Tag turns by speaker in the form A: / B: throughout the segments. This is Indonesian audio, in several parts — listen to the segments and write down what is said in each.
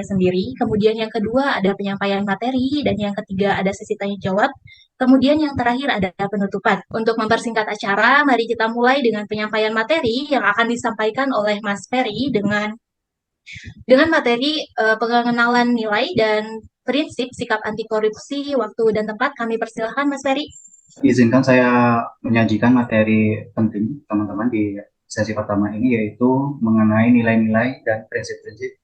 A: sendiri, kemudian yang kedua ada penyampaian materi, dan yang ketiga ada sesi tanya jawab, kemudian yang terakhir ada penutupan. Untuk mempersingkat acara, mari kita mulai dengan penyampaian materi yang akan disampaikan oleh Mas Ferry dengan materi pengenalan nilai dan prinsip sikap anti korupsi. Waktu dan tempat kami persilahkan Mas Ferry.
B: Izinkan saya menyajikan materi penting teman-teman di sesi pertama ini, yaitu mengenai nilai-nilai dan prinsip-prinsip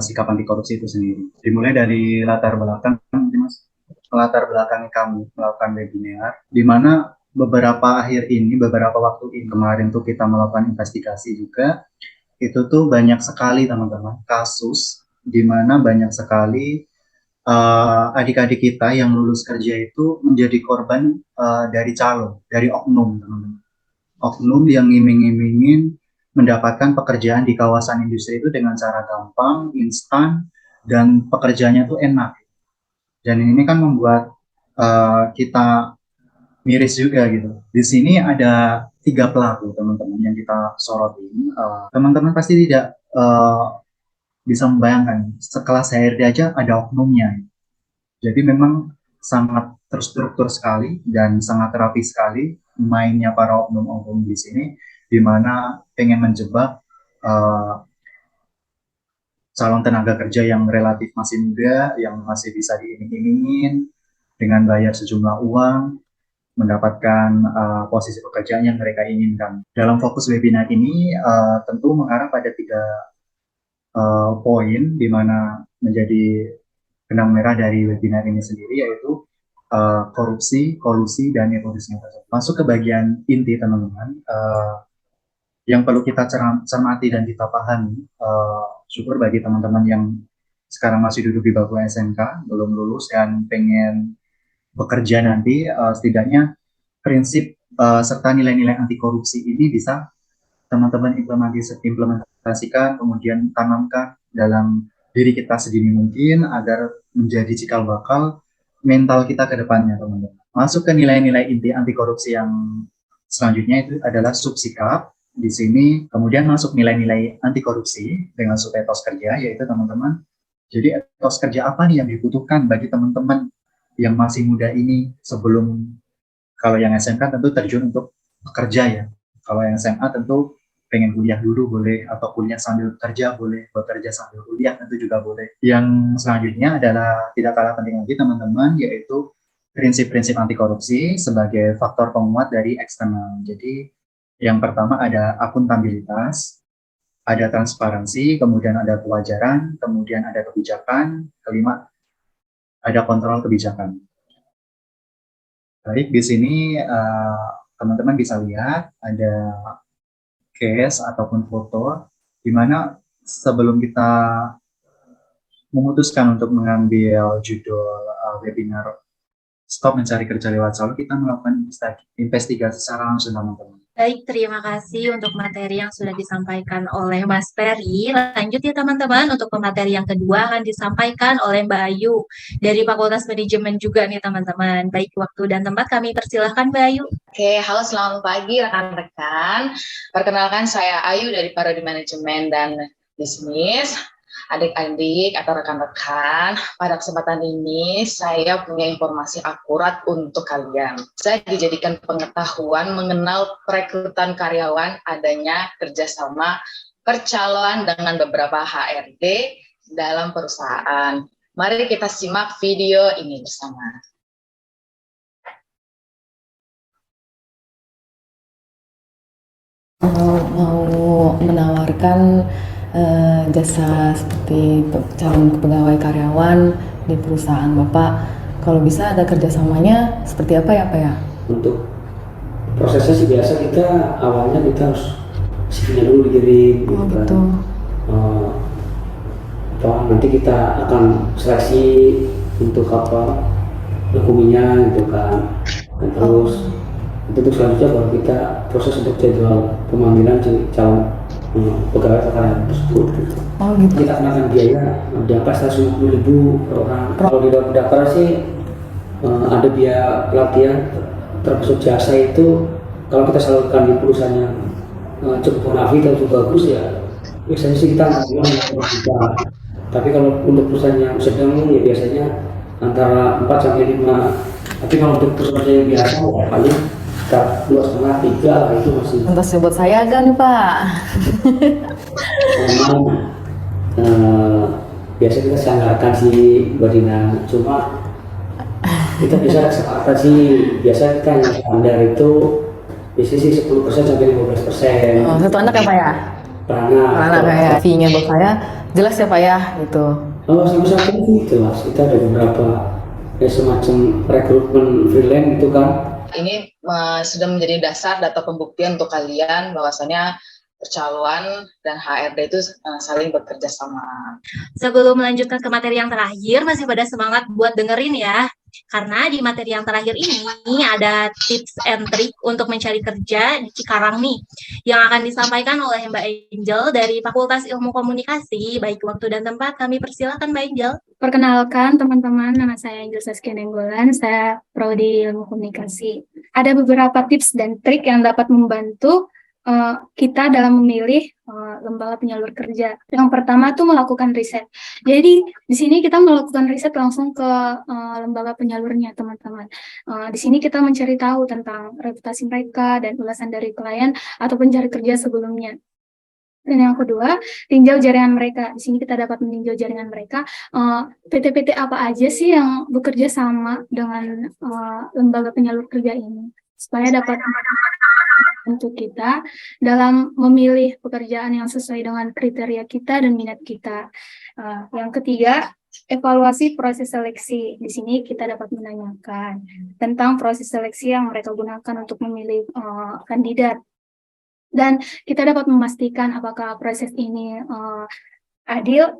B: sikap anti korupsi itu sendiri. Dimulai dari latar belakang, Mas. Latar belakang kami melakukan webinar, di mana beberapa waktu ini kemarin tuh kita melakukan investigasi juga, itu tuh banyak sekali teman-teman kasus di mana banyak sekali adik-adik kita yang lulus kerja itu menjadi korban dari oknum, teman-teman. Oknum yang ngiming-ngimingin mendapatkan pekerjaan di kawasan industri itu dengan cara gampang, instan, dan pekerjaannya tuh enak. Dan ini kan membuat kita miris juga gitu. Di sini ada 3 pelaku, teman-teman, yang kita sorotin. Teman-teman pasti tidak bisa membayangkan, sekelas HRD aja ada oknumnya. Jadi memang sangat terstruktur sekali dan sangat rapi sekali mainnya para oknum-oknum di sini, di mana pengen menjebak uh, calon tenaga kerja yang relatif masih muda, yang masih bisa diiming-imingin dengan bayar sejumlah uang, mendapatkan posisi pekerjaan yang mereka inginkan. Dalam fokus webinar ini tentu mengarah pada 3 poin, di mana menjadi benang merah dari webinar ini sendiri, yaitu korupsi, kolusi, dan nepotisme. Masuk ke bagian inti, teman-teman. Yang perlu kita cermati dan kita pahami, syukur bagi teman-teman yang sekarang masih duduk di bangku SMK, belum lulus dan pengen bekerja nanti, setidaknya prinsip serta nilai-nilai anti korupsi ini bisa teman-teman implementasikan, kemudian tanamkan dalam diri kita sedini mungkin agar menjadi cikal bakal mental kita ke depannya, teman-teman. Masuk ke nilai-nilai inti anti korupsi yang selanjutnya itu adalah subsikap. Di sini kemudian masuk nilai-nilai anti korupsi dengan subetos kerja, yaitu teman-teman, jadi etos kerja apa nih yang dibutuhkan bagi teman-teman yang masih muda ini, sebelum, kalau yang SMK tentu terjun untuk bekerja ya. Kalau yang SMA tentu pengen kuliah dulu boleh, atau kuliah sambil kerja boleh, bekerja sambil kuliah tentu juga boleh. Yang selanjutnya adalah tidak kalah penting lagi, teman-teman, yaitu prinsip-prinsip anti korupsi sebagai faktor penguat dari eksternal. Jadi yang pertama ada akuntabilitas, ada transparansi, kemudian ada kewajaran, kemudian ada kebijakan, kelima ada kontrol kebijakan. Baik, di sini teman-teman bisa lihat ada case ataupun foto, di mana sebelum kita memutuskan untuk mengambil judul webinar Stop Mencari Kerja Lewat Solo, kita melakukan investigasi secara langsung, teman-teman.
A: Baik, terima kasih untuk materi yang sudah disampaikan oleh Mas Ferry. Lanjut ya teman-teman, untuk pemateri yang kedua akan disampaikan oleh Mbak Ayu dari Fakultas Manajemen juga nih teman-teman. Baik, waktu dan tempat kami persilahkan Mbak Ayu.
C: Oke, halo selamat pagi rekan-rekan. Perkenalkan saya Ayu dari Prodi Manajemen dan Bisnis. Adik-adik atau rekan-rekan, pada kesempatan ini saya punya informasi akurat untuk kalian. Saya dijadikan pengetahuan mengenal perekrutan karyawan, adanya kerjasama percaloan dengan beberapa HRD dalam perusahaan. Mari kita simak video ini bersama.
D: Mau menawarkan jasa seperti calon pegawai karyawan di perusahaan Bapak, kalau bisa ada kerjasamanya seperti apa ya Pak ya?
E: Untuk prosesnya sih biasa, kita awalnya kita harus CV-nya dulu dikirim gitu kan. Nanti kita akan seleksi untuk dokumennya gitu kan. Dan terus itu selanjutnya baru kita proses untuk jadwal pemanggilan calon pegawai karyawan tersebut gitu.
D: Gitu.
E: Kita kenakan biaya berapa, 150.000 per orang. Kalau di dalam daftar sih ada biaya pelatihan termasuk jasa itu, kalau kita salurkan di perusahaan yang cukup bonafit dan cukup bagus ya biasanya sih kita nggak juta. Tapi kalau untuk perusahaan yang sedang ya biasanya antara 4 sampai 5. Tapi kalau untuk perusahaan yang biasa ya paling sekitar 2,5 3 lah, itu masih
D: Untuk sebut saya kan nih Pak.
E: memang biasa kita sanggahkan sih Mbak Dina. Cuma kita bisa kesepakatan sih, biasa kita yang standar itu biasanya sih 10% sampai 15%.
D: Oh, satu anak ya Pak ya?
E: per anak.
D: Per anak ya. Fee-nya buat saya jelas ya Pak ya gitu.
E: Kalau sampai saat ini jelas kita ada beberapa semacam rekrutmen freelance itu kan.
C: Ini sudah menjadi dasar data pembuktian untuk kalian bahwasanya percaloan dan HRD itu saling bekerja sama.
A: Sebelum melanjutkan ke materi yang terakhir, masih pada semangat buat dengerin ya. Karena di materi yang terakhir ini ada tips and trick untuk mencari kerja di Cikarang nih, yang akan disampaikan oleh Mbak Angel dari Fakultas Ilmu Komunikasi. Baik waktu dan tempat, kami persilakan Mbak Angel.
F: Perkenalkan teman-teman, nama saya Angel Saskia Nenggolan, saya Prodi Ilmu Komunikasi. Ada beberapa tips dan trik yang dapat membantu kita dalam memilih lembaga penyalur kerja. Yang pertama tuh melakukan riset. Jadi di sini kita melakukan riset langsung ke lembaga penyalurnya, teman-teman. Di sini kita mencari tahu tentang reputasi mereka dan ulasan dari klien atau pencari kerja sebelumnya. Dan yang kedua, tinjau jaringan mereka. Di sini kita dapat meninjau jaringan mereka. PT-PT apa aja sih yang bekerja sama dengan lembaga penyalur kerja ini, supaya dapat untuk kita dalam memilih pekerjaan yang sesuai dengan kriteria kita dan minat kita. Yang ketiga, evaluasi proses seleksi. Di sini kita dapat menanyakan tentang proses seleksi yang mereka gunakan untuk memilih kandidat. Dan kita dapat memastikan apakah proses ini adil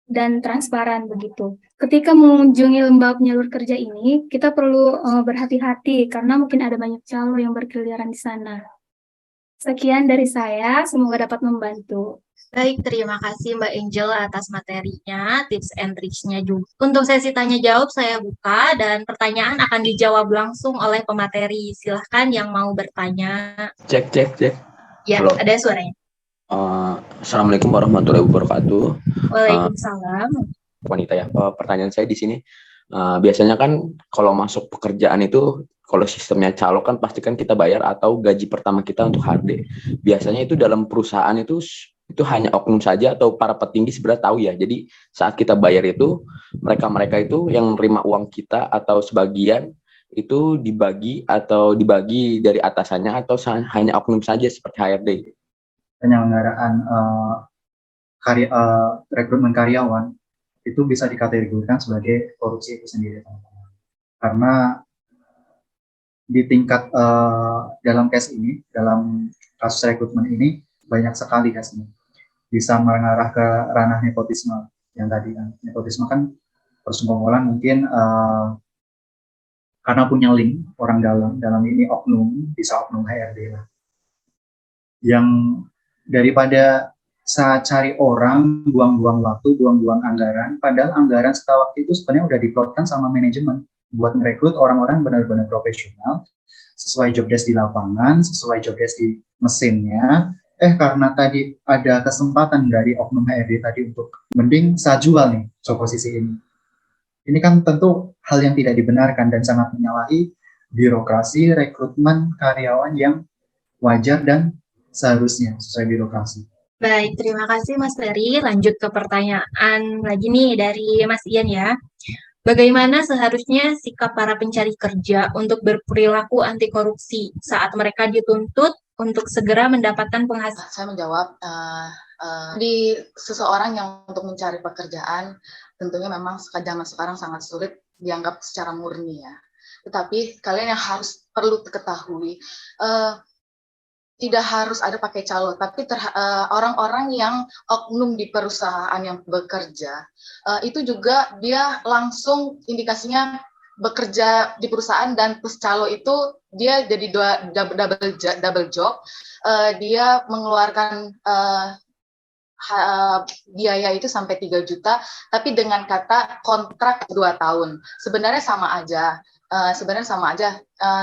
F: dan transparan begitu. Ketika mengunjungi lembaga penyalur kerja ini, kita perlu berhati-hati karena mungkin ada banyak calon yang berkeliaran di sana. Sekian dari saya, semoga dapat membantu.
A: Baik, terima kasih Mbak Angel atas materinya, tips and tricksnya juga. Untuk sesi tanya jawab saya buka dan pertanyaan akan dijawab langsung oleh pemateri. Silahkan yang mau bertanya.
G: Cek.
A: Ya,
G: Halo.
A: ada suaranya.
G: Assalamualaikum warahmatullahi wabarakatuh.
A: Waalaikumsalam.
G: Wanita ya. Pertanyaan saya di sini, biasanya kan kalau masuk pekerjaan itu, kalau sistemnya calo kan pasti kan kita bayar atau gaji pertama kita untuk HRD. Biasanya itu dalam perusahaan itu hanya oknum saja atau para petinggi sebenarnya tahu ya. Jadi saat kita bayar itu mereka itu yang menerima uang kita atau sebagian itu dibagi dari atasannya atau hanya oknum saja seperti HRD.
B: Penyelenggaraan rekrutmen karyawan itu bisa dikategorikan sebagai korupsi itu sendiri, teman-teman. Karena di tingkat dalam kasus rekrutmen ini banyak sekali kasnya, bisa mengarah ke ranah nepotisme yang tadi kan. Nepotisme kan persekongkolan mungkin karena punya link orang dalam ini oknum, bisa oknum HRD lah. Yang daripada saat cari orang, buang-buang waktu, buang-buang anggaran, padahal anggaran setelah waktu itu sebenarnya udah diplotkan sama manajemen buat merekrut orang-orang benar-benar profesional, sesuai job desk di lapangan, sesuai job desk di mesinnya. Karena tadi ada kesempatan dari oknum HRD tadi untuk mending saya jual nih job posisi ini. Ini kan tentu hal yang tidak dibenarkan dan sangat menyalahi birokrasi rekrutmen karyawan yang wajar dan seharusnya sesuai birokrasi.
A: Baik, terima kasih Mas Ferry. Lanjut ke pertanyaan lagi nih dari Mas Ian ya. Bagaimana seharusnya sikap para pencari kerja untuk berperilaku anti korupsi saat mereka dituntut untuk segera mendapatkan penghasilan?
C: Saya menjawab, di seseorang yang untuk mencari pekerjaan, tentunya memang zaman sekarang sangat sulit dianggap secara murni ya. Tetapi kalian yang perlu ketahui, tidak harus ada pakai calo, tapi orang-orang yang oknum di perusahaan yang bekerja, itu juga dia langsung indikasinya bekerja di perusahaan dan plus calo itu dia jadi double job, dia mengeluarkan biaya itu sampai 3 juta, tapi dengan kata kontrak 2 tahun. Sebenarnya sama aja.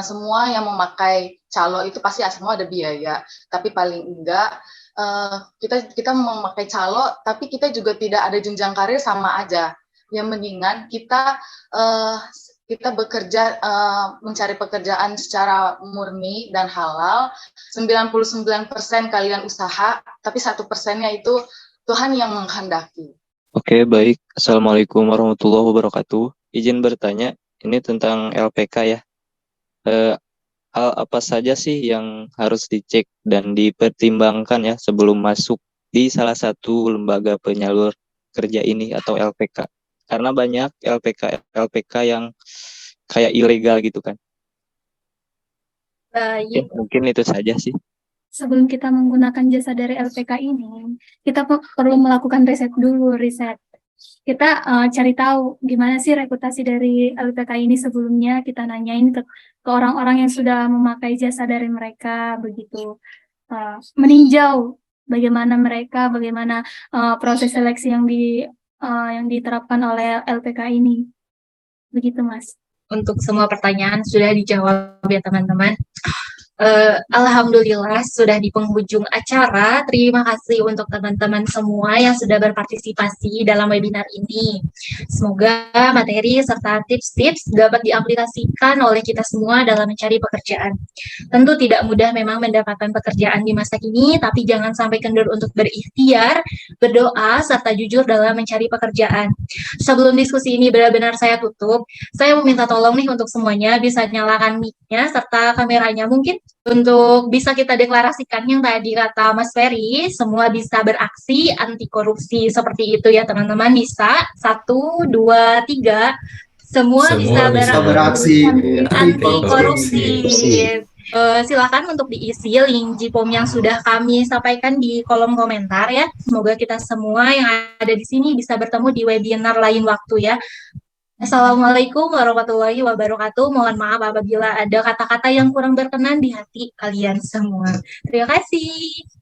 C: Semua yang memakai calo itu pasti semua ada biaya, tapi paling enggak kita memakai calo, tapi kita juga tidak ada jenjang karir, sama aja. Yang mendingan kita bekerja, mencari pekerjaan secara murni dan halal. 99% kalian usaha, tapi 1%-nya itu Tuhan yang menghendaki.
H: Oke, baik. Assalamualaikum warahmatullahi wabarakatuh. Izin bertanya, ini tentang LPK ya. Hal apa saja sih yang harus dicek dan dipertimbangkan ya sebelum masuk di salah satu lembaga penyalur kerja ini atau LPK? Karena banyak LPK yang kayak ilegal gitu kan. Oke,
A: Baik,
H: mungkin itu saja sih.
F: Sebelum kita menggunakan jasa dari LPK ini, kita perlu melakukan riset. Kita cari tahu gimana sih reputasi dari LPK ini sebelumnya, kita nanyain ke orang-orang yang sudah memakai jasa dari mereka, begitu. Meninjau bagaimana proses seleksi yang diterapkan oleh LPK ini. Begitu, Mas.
A: untuk semua pertanyaan sudah dijawab ya teman-teman. Alhamdulillah sudah di penghujung acara. Terima kasih untuk teman-teman semua yang sudah berpartisipasi dalam webinar ini. Semoga materi serta tips-tips dapat diaplikasikan oleh kita semua dalam mencari pekerjaan. Tentu tidak mudah memang mendapatkan pekerjaan di masa kini, tapi jangan sampai kendor untuk berikhtiar, berdoa, serta jujur dalam mencari pekerjaan. Sebelum diskusi ini benar-benar saya tutup, saya meminta tolong nih untuk semuanya bisa nyalakan mic-nya serta kameranya. Mungkin untuk bisa kita deklarasikan yang tadi kata Mas Ferry, semua bisa beraksi anti korupsi seperti itu ya teman-teman. Bisa, 1, 2, 3, semua bisa
B: beraksi
A: anti korupsi. Silakan untuk diisi link JIPOM yang sudah kami sampaikan di kolom komentar ya. Semoga kita semua yang ada di sini bisa bertemu di webinar lain waktu ya. Assalamualaikum warahmatullahi wabarakatuh. Mohon maaf apabila ada kata-kata yang kurang berkenan di hati kalian semua. Terima kasih.